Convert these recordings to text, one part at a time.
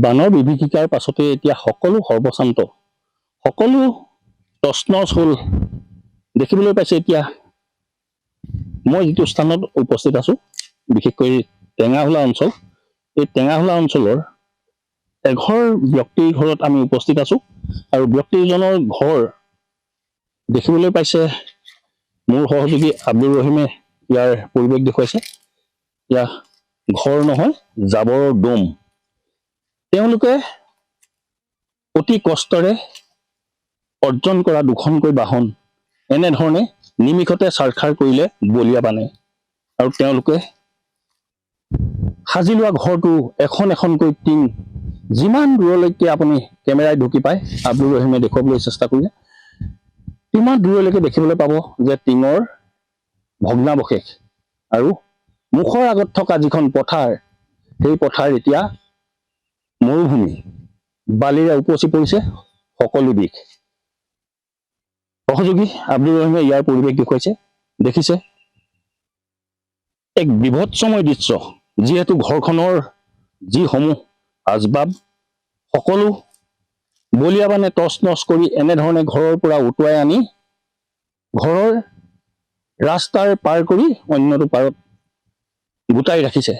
বানৰ বিভীষিকাৰ পাছতে এতিয়া সকলো সৰ্বশান্ত, সকলো তছনছ হ'ল দেখিবলৈ পাইছে। এতিয়া মই যিটো স্থানত উপস্থিত আছো, বিশেষকৈ টেঙাহোলা অঞ্চল, এই টেঙাহোলা অঞ্চলৰ এঘৰ ব্যক্তিৰ ঘৰত আমি উপস্থিত আছো আৰু ব্যক্তিজনৰ ঘৰ দেখিবলৈ পাইছে। মোৰ সহযোগী আব্দুৰ ৰহিমে ইয়াৰ পৰিৱেশ দেখুৱাইছে। ইয়া ঘৰ নহয়, জাবৰৰ দম। তেওঁলোকে অতি কষ্টৰে অৰ্জন কৰা দুখনকৈ বাহন এনেধৰণে নিমিষতে চাৰখাৰ কৰিলে বলিয়া বানে। আৰু তেওঁলোকে সাজি লোৱা ঘৰটো এখন এখনকৈ টিং, যিমান দূৰলৈকে আপুনি কেমেৰাই ঢুকি পায়, আব্দুৰ ৰহিমে দেখুৱাবলৈ চেষ্টা কৰিলে, ইমান দূৰলৈকে দেখিবলৈ পাব যে টিঙৰ ভগ্নাৱশেষ। আৰু মুখৰ আগত থকা যিখন পথাৰ, সেই পথাৰ এতিয়া মৰুভূমি, বালিৰে উপচি পৰিছে সকলো দিশ। সহযোগী আব্দুৰ ৰহিমে ইয়াৰ পৰিৱেশ দেখুৱাইছে। দেখিছে এক বিভৎসময় দৃশ্য, যিহেতু ঘৰখনৰ যিসমূহ আচবাব সকলো বলিয়া বানে টচ নচ কৰি এনেধৰণে ঘৰৰ পৰা উটুৱাই আনি ঘৰৰ ৰাস্তাৰ পাৰ কৰি অন্যটো পাৰত গোটাই ৰাখিছে।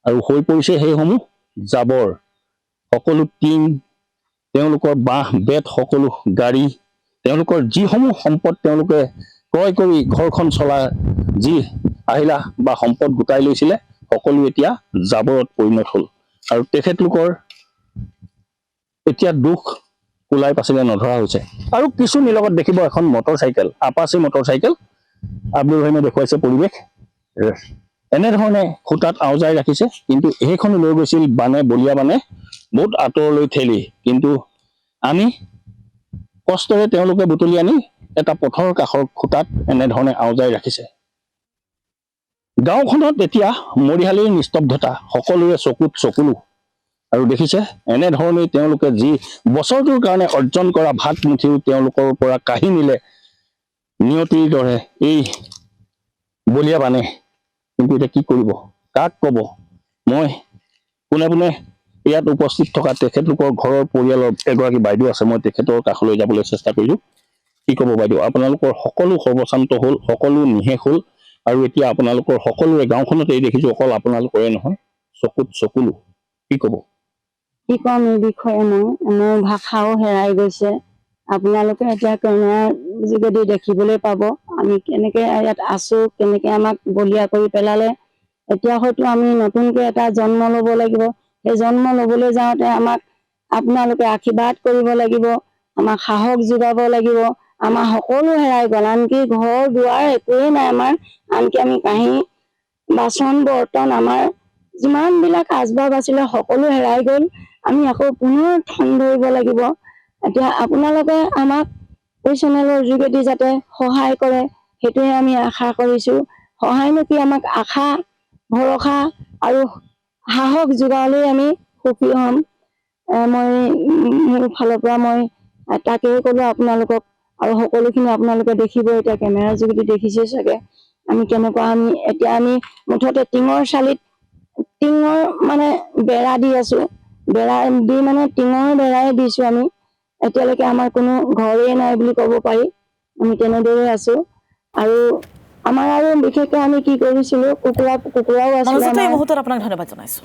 আৰু হৈ পৰিছে সেইসমূহ জাবৰ, সকলো টিং, তেওঁলোকৰ বাঁহ বেত, সকলো গাড়ী, তেওঁলোকৰ যিসমূহ সম্পদ তেওঁলোকে ক্ৰয় কৰি ঘৰখন চলা যি আহিলা বা সম্পদ গোটাই লৈছিলে, সকলো এতিয়া জাবৰত পৰিণত হ'ল। আৰু তেখেতলোকৰ এতিয়া দুখ কোলাই পাছিলে নধৰা হৈছে। আৰু কিছু নিলগত দেখিব এখন motor cycle, Apache motor cycle. Abdur ৰহিমে দেখুৱাইছে পৰিৱেশ এনেধৰণে খুটাত আওজাই ৰাখিছে, কিন্তু সেইখন লৈ গৈছিল বানে, বলিয়া বানে বহুত আঁতৰলৈ ঠেলি। কিন্তু আমি কষ্টৰে তেওঁলোকে বুটলি আনি এটা পথৰ কাষৰ খুটাত এনেধৰণে আওজাই ৰাখিছে। গাঁওখনত এতিয়া মৰিহালিৰ নিস্তব্ধতা, সকলোৰে চকুত চকুলো। আৰু দেখিছে এনেধৰণেই তেওঁলোকে যি বছৰটোৰ কাৰণে অৰ্জন কৰা ভাত মুঠিও তেওঁলোকৰ পৰা কাঢ়ি নিলে নিয়তিৰ দৰে এই বলিয়া বানে। কিন্তু এতিয়া কি কৰিব, কাক কব? মই পোনে পোনে ইয়াত উপস্থিত থকা তেখেতলোকৰ ঘৰৰ পৰিয়ালৰ এগৰাকী বাইদেউ আছে, মই তেখেতৰ কাষলৈ যাবলৈ চেষ্টা কৰিলো। কি কব বাইদেউ, আপোনালোকৰ সকলো সৰ্বশান্ত হ'ল, সকলো নিশেষ হ'ল, আৰু এতিয়া আপোনালোকৰ সকলোৰে গাঁওখনত এই দেখিছো, অকল আপোনালোকৰে নহয়, চকুত চকুলো। কি কব? কি কম এই বিষয়ে, মোৰ ভাষাও হেৰাই গৈছে। আপোনালোকে এতিয়া কেমেৰাৰ যোগেদি দেখিবলৈ পাব আমি কেনেকে ইয়াত আছো, কেনেকে আমাক বলিয়া কৰি পেলালে। এতিয়া হয়তো আমি নতুনকৈ এটা জন্ম ল'ব লাগিব। সেই জন্ম ল'বলৈ যাওঁতে আমাক আপোনালোকে আশীৰ্বাদ কৰিব লাগিব, আমাক সাহস যোগাব লাগিব। আমাৰ সকলো হেৰাই গ'ল, আনকি ঘৰ দুৱাৰ একোৱেই নাই আমাৰ। আনকি আমি কাঁহী বাচন বৰ্তন, আমাৰ যিমানবিলাক আচবাব আছিলে সকলো হেৰাই গ'ল। আমি আকৌ পুনৰ ঠন ধৰিব লাগিব। এতিয়া আপোনালোকে আমাক এই চেনেলৰ যোগেদি যাতে সহায় কৰে, সেইটোৱে আমি আশা কৰিছোঁ। সহায়নো কি, আমাক আশা ভৰসা আৰু সাহস যোগালেই আমি সুখী হ'ম। মই মোৰ ফালৰ পৰা মই তাকেই ক'লোঁ আপোনালোকক। আৰু সকলোখিনি আপোনালোকে দেখিব, এতিয়া কেমেৰাৰ যোগেদি দেখিছে চাগে আমি কেনেকুৱা। এতিয়া আমি মুঠতে টিঙৰ চালিত, টিঙৰ মানে বেৰা দি আছো, বেৰা দি মানে টিঙৰ বেৰাই দিছো আমি। এতিয়ালৈকে আমাৰ কোনো ঘৰেই নাই বুলি ক'ব পাৰি, আমি তেনেদৰে আছো। আৰু আমাৰ আৰু বিশেষকৈ আমি কি কৰিছিলো, কুকুৰাও আছিলে এই আমাৰ। মুহূৰ্তত আপোনাক ধন্যবাদ জনাইছো।